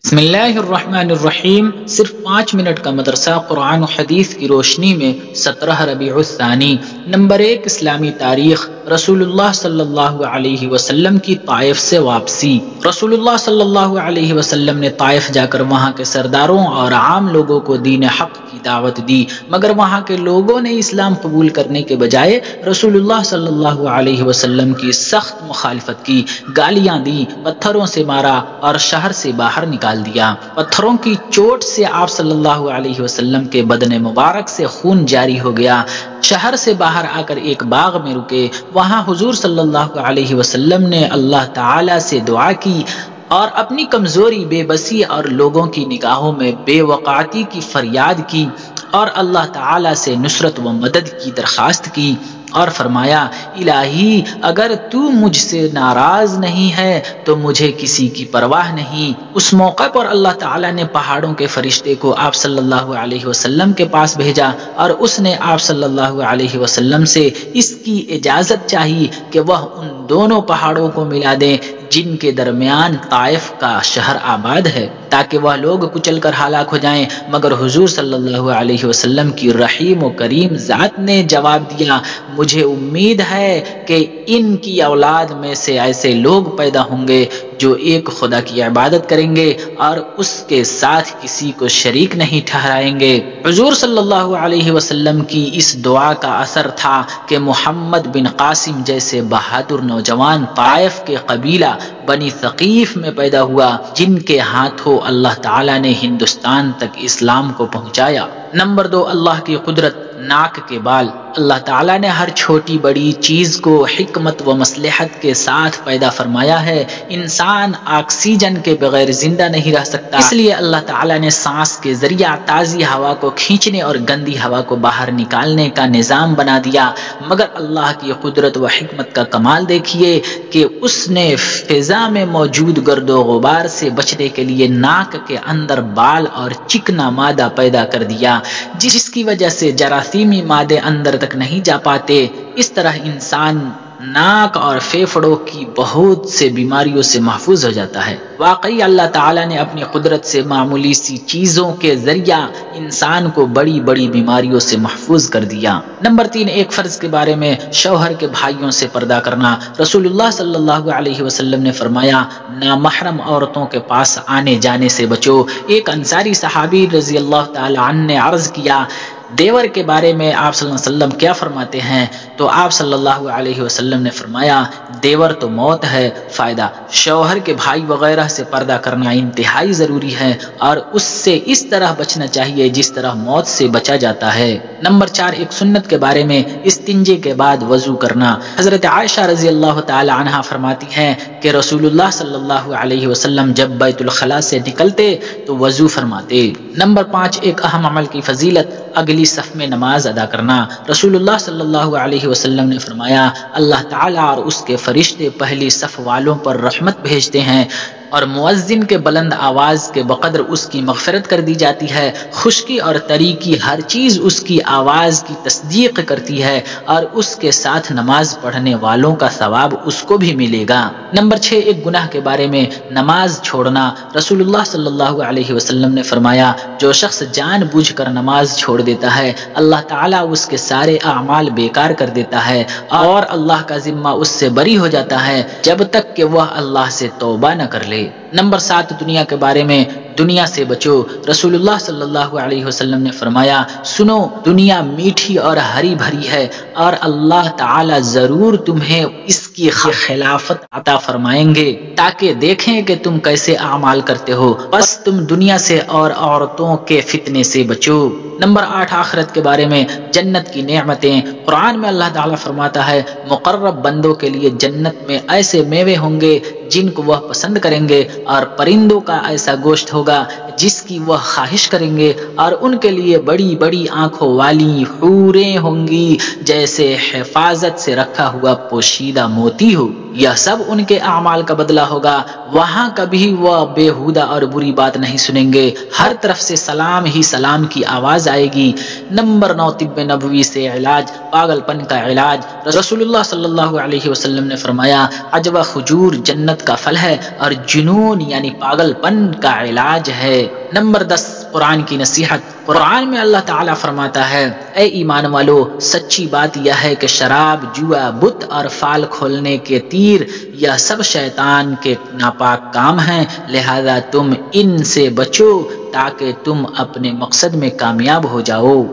بسم اللہ الرحمن الرحیم۔ صرف 5 منٹ کا مدرسہ قرآن و حدیث کی روشنی میں 17 ربیع الثانی۔ نمبر 1، اسلامی تاریخ۔ رسول اللہ صلی اللہ علیہ وسلم کی طائف سے واپسی۔ رسول اللہ صلی اللہ علیہ وسلم نے طائف جا کر وہاں کے سرداروں اور عام لوگوں کو دین حق کی دعوت دی، مگر وہاں کے لوگوں نے اسلام قبول کرنے کے بجائے رسول اللہ صلی اللہ علیہ وسلم کی سخت مخالفت کی، گالیاں دی، پتھروں سے مارا اور شہر سے باہر نکال دیا۔ پتھروں کی چوٹ سے آپ صلی اللہ علیہ وسلم کے بدن مبارک سے خون جاری ہو گیا۔ شہر سے باہر آ کر ایک باغ میں رکے، وہاں حضور صلی اللہ علیہ وسلم نے اللہ تعالی سے دعا کی اور اپنی کمزوری، بے بسی اور لوگوں کی نگاہوں میں بے وقعتی کی فریاد کی اور اللہ تعالی سے نصرت و مدد کی درخواست کی اور فرمایا، الہی اگر تو مجھ سے ناراض نہیں ہے تو مجھے کسی کی پرواہ نہیں۔ اس موقع پر اللہ تعالیٰ نے پہاڑوں کے فرشتے کو آپ صلی اللہ علیہ وسلم کے پاس بھیجا اور اس نے آپ صلی اللہ علیہ وسلم سے اس کی اجازت چاہی کہ وہ ان دونوں پہاڑوں کو ملا دیں جن کے درمیان طائف کا شہر آباد ہے، تاکہ وہ لوگ کچل کر ہلاک ہو جائیں، مگر حضور صلی اللہ علیہ وسلم کی رحیم و کریم ذات نے جواب دیا، مجھے امید ہے کہ ان کی اولاد میں سے ایسے لوگ پیدا ہوں گے جو ایک خدا کی عبادت کریں گے اور اس کے ساتھ کسی کو شریک نہیں ٹھہرائیں گے۔ حضور صلی اللہ علیہ وسلم کی اس دعا کا اثر تھا کہ محمد بن قاسم جیسے بہادر نوجوان طائف کے قبیلہ بنی ثقیف میں پیدا ہوا، جن کے ہاتھوں اللہ تعالیٰ نے ہندوستان تک اسلام کو پہنچایا۔ نمبر 2، اللہ کی قدرت، ناک کے بال۔ اللہ تعالیٰ نے ہر چھوٹی بڑی چیز کو حکمت و مصلحت کے ساتھ پیدا فرمایا ہے۔ انسان آکسیجن کے بغیر زندہ نہیں رہ سکتا، اس لیے اللہ تعالیٰ نے سانس کے ذریعہ تازی ہوا کو کھینچنے اور گندی ہوا کو باہر نکالنے کا نظام بنا دیا، مگر اللہ کی قدرت و حکمت کا کمال دیکھیے کہ اس نے فضا میں موجود گرد و غبار سے بچنے کے لیے ناک کے اندر بال اور چکنا مادہ پیدا کر دیا، جس کی وجہ سے جراثیمی مادے اندر تک نہیں جا پاتے۔ اس طرح انسان ناک اور پھیپھڑوں کی بہت سے بیماریوں سے محفوظ ہو جاتا ہے۔ واقعی اللہ تعالیٰ نے اپنی قدرت سے معمولی سی چیزوں کے ذریعہ انسان کو بڑی بڑی بیماریوں سے محفوظ کر دیا۔ نمبر 3، ایک فرض کے بارے میں، شوہر کے بھائیوں سے پردہ کرنا۔ رسول اللہ صلی اللہ علیہ وسلم نے فرمایا، نامحرم عورتوں کے پاس آنے جانے سے بچو۔ ایک انصاری صحابی رضی اللہ تعالی عنہ نے عرض کیا، دیور کے بارے میں آپ صلی اللہ علیہ وسلم کیا فرماتے ہیں؟ تو آپ صلی اللہ علیہ وسلم نے فرمایا، دیور تو موت ہے۔ فائدہ، شوہر کے بھائی وغیرہ سے پردہ کرنا انتہائی ضروری ہے اور اس سے اس طرح بچنا چاہیے جس طرح موت سے بچا جاتا ہے۔ نمبر 4، ایک سنت کے بارے میں، استنجے کے بعد وضو کرنا۔ حضرت عائشہ رضی اللہ تعالی عنہا فرماتی ہیں کہ رسول اللہ صلی اللہ علیہ وسلم جب بیت الخلاء سے نکلتے تو وضو فرماتے۔ نمبر 5، ایک اہم عمل کی فضیلت، اگلی صف میں نماز ادا کرنا۔ رسول اللہ صلی اللہ علیہ وسلم نے فرمایا، اللہ تعالیٰ اور اس کے فرشتے پہلی صف والوں پر رحمت بھیجتے ہیں اور مؤذن کے بلند آواز کے بقدر اس کی مغفرت کر دی جاتی ہے۔ خشکی اور تری کی ہر چیز اس کی آواز کی تصدیق کرتی ہے اور اس کے ساتھ نماز پڑھنے والوں کا ثواب اس کو بھی ملے گا۔ نمبر 6، ایک گناہ کے بارے میں، نماز چھوڑنا۔ رسول اللہ صلی اللہ علیہ وسلم نے فرمایا، جو شخص جان بوجھ کر نماز چھوڑ دیتا ہے، اللہ تعالیٰ اس کے سارے اعمال بیکار کر دیتا ہے اور اللہ کا ذمہ اس سے بری ہو جاتا ہے جب تک کہ وہ اللہ سے توبہ نہ کر لے۔ نمبر 7، دنیا کے بارے میں، دنیا سے بچو۔ رسول اللہ صلی اللہ علیہ وسلم نے فرمایا، سنو، دنیا میٹھی اور ہری بھری ہے اور اللہ تعالی ضرور تمہیں اس کی خلافت عطا فرمائیں گے تاکہ دیکھیں کہ تم کیسے اعمال کرتے ہو، بس تم دنیا سے اور عورتوں کے فتنے سے بچو۔ نمبر 8، آخرت کے بارے میں، جنت کی نعمتیں۔ قرآن میں اللہ تعالیٰ فرماتا ہے، مقرب بندوں کے لیے جنت میں ایسے میوے ہوں گے جن کو وہ پسند کریں گے اور پرندوں کا ایسا گوشت ہوگا جس کی وہ خواہش کریں گے، اور ان کے لیے بڑی بڑی آنکھوں والی حوریں ہوں گی جیسے حفاظت سے رکھا ہوا پوشیدہ موتی ہو۔ یہ سب ان کے اعمال کا بدلہ ہوگا۔ وہاں کبھی وہ بےہودہ اور بری بات نہیں سنیں گے، ہر طرف سے سلام ہی سلام کی آواز آئے گی۔ نمبر 9، طب نبوی سے علاج، پاگل پن کا علاج۔ رسول اللہ صلی اللہ علیہ وسلم نے فرمایا، عجوہ کھجور جنت کا پھل ہے اور جنون یعنی پاگل پن کا علاج ہے۔ نمبر 10، قرآن کی نصیحت۔ قرآن میں اللہ تعالیٰ فرماتا ہے، اے ایمان والو، سچی بات یہ ہے کہ شراب، جوا، بت اور فال کھولنے کے تیر، یہ سب شیطان کے ناپاک کام ہیں، لہذا تم ان سے بچو تاکہ تم اپنے مقصد میں کامیاب ہو جاؤ۔